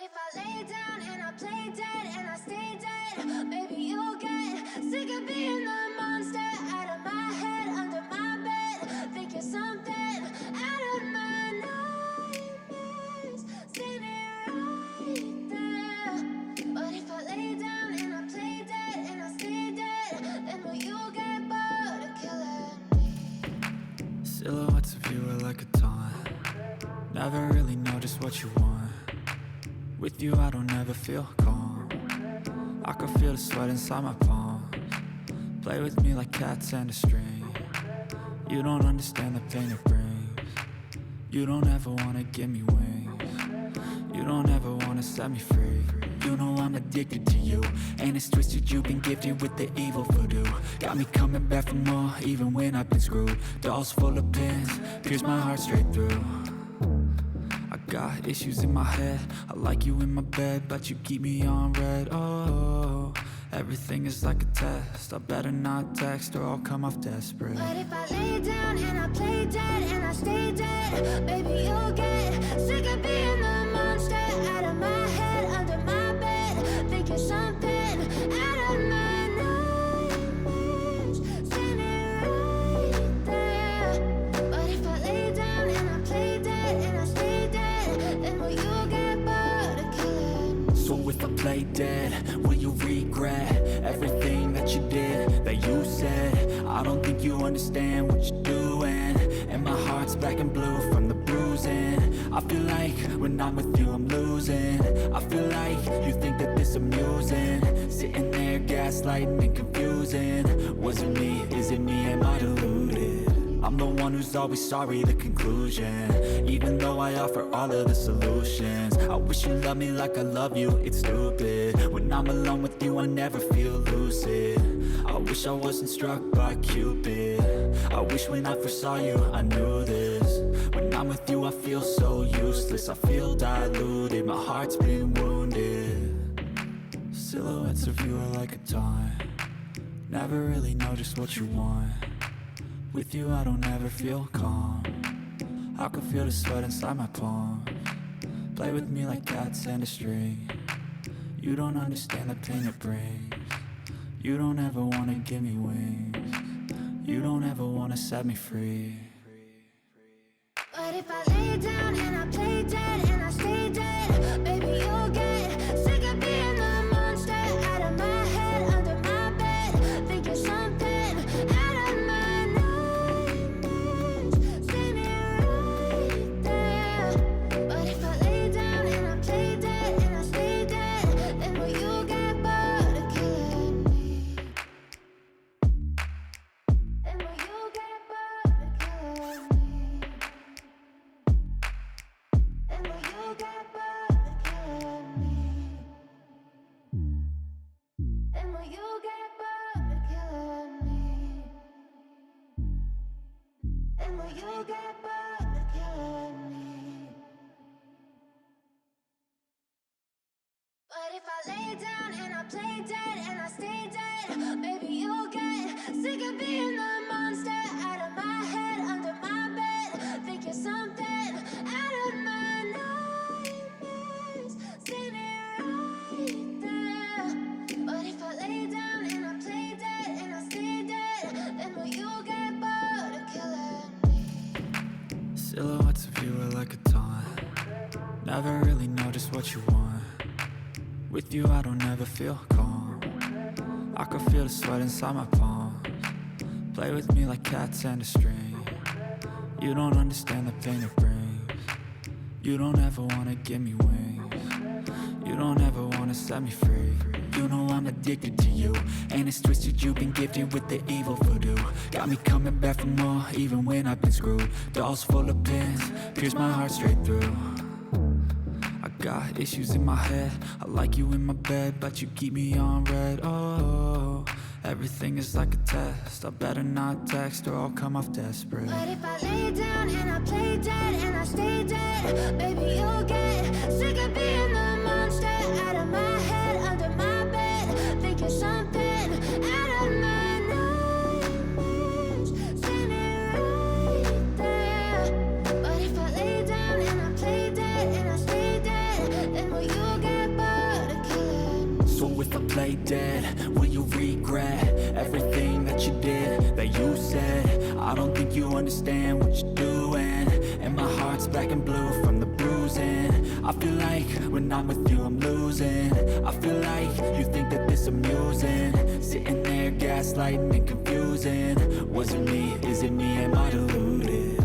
if I lay down and I play dead and I stay dead, maybe you'll get sick of being the monster out of my head, under my bed. Think you're something out of my nightmares, standing right there. But if I lay down and I play dead and I stay dead, then will you get bored of killing me? Silhouettes of you are like a taunt. Never really know just what you want. With you I don't ever feel calm. I can feel the sweat inside my palms. Play with me like cats and a string. You don't understand the pain it brings. You don't ever wanna give me wings. You don't ever wanna set me free. You know I'm addicted to you, and it's twisted, you've been gifted with the evil voodoo. Got me coming back for more, even when I've been screwed. Dolls full of pins, pierce my heart straight through. I got issues in my head, I like you in my bed, but you keep me on red. Oh, everything is like a test, I better not text or I'll come off desperate. But if I lay down and I play dead and I stay dead, maybe you'll get sick of being the monster out of my head, under my bed. Think you're something out of my nightmares, standing right there. But if I lay down and I play dead and I stay dead, then will you get bored of killing me? So if I play dead, will you regret everything that you did, that you said? I don't think you understand what you're doing, and my heart's black and blue from the bruising. I feel like when I'm with you I'm losing. I feel like you think that this amusing, sitting there gaslighting and confusing. Was it me? Is it me? Am I deluded? I'm the one who's always sorry, the conclusion, even though I offer all of the solutions. I wish you loved me like I love you, it's stupid. When I'm alone with you I never feel lucid. I wish I wasn't struck by Cupid. I wish when I first saw you I knew this. When I'm with you I feel so useless, I feel diluted, my heart's been wounded. Silhouettes of you are like a taunt. Never really know just what you want. With you I don't ever feel calm. I can feel the sweat inside my palms. Play with me like cats and a string. You don't understand the pain it brings. You don't ever wanna give me wings. You don't ever wanna set me free. But if I lay down and I play dead and I stay dead, maybe you'll get sick of being the monster out of my head, under my bed. Think you're something out of my nightmares, standing right there. But if I lay down and I play dead and I stay dead, then will you get bored of killing me? Then will you get bored of killing me? And will you get bored of killing me? And will you get bored of killing me? And will you get bored of killing me? But if I lay down and I play dead and I stay dead, maybe you'll get sick of being the monster out of my head, under my bed. Think you're something out of my nightmares, standing right there. But if I lay down and I play dead and I stay dead, then will you get bored of killing me? Silhouettes of you are like a taunt. Never really know just what you want. With you I don't ever feel calm. I can feel the sweat inside my palms. Play with me like cats and a string. You don't understand the pain it brings. You don't ever wanna give me wings. You don't ever wanna set me free. You know I'm addicted to you, and it's twisted, you've been gifted with the evil voodoo. Got me coming back for more, even when I've been screwed. Dolls full of pins, pierce my heart straight through. I got issues in my head, I like you in my bed, but you keep me on red. Oh, everything is like a test, I better not text or I'll come off desperate. But if I lay down and I play dead and I stay dead, maybe you'll get sick of being the monster out of my head, under my bed. Think you're something out of my nightmares, standing right there. But if I lay down and I play dead and I stay dead, then will you So if I play dead, will you regret everything that you did, that you said? I don't think you understand what you're doing, and my heart's black and blue from the bruising. I feel like when I'm with you I'm losing. I feel like you think that this amusing, sitting there gaslighting and confusing. Was it me? Is it me? Am I deluded?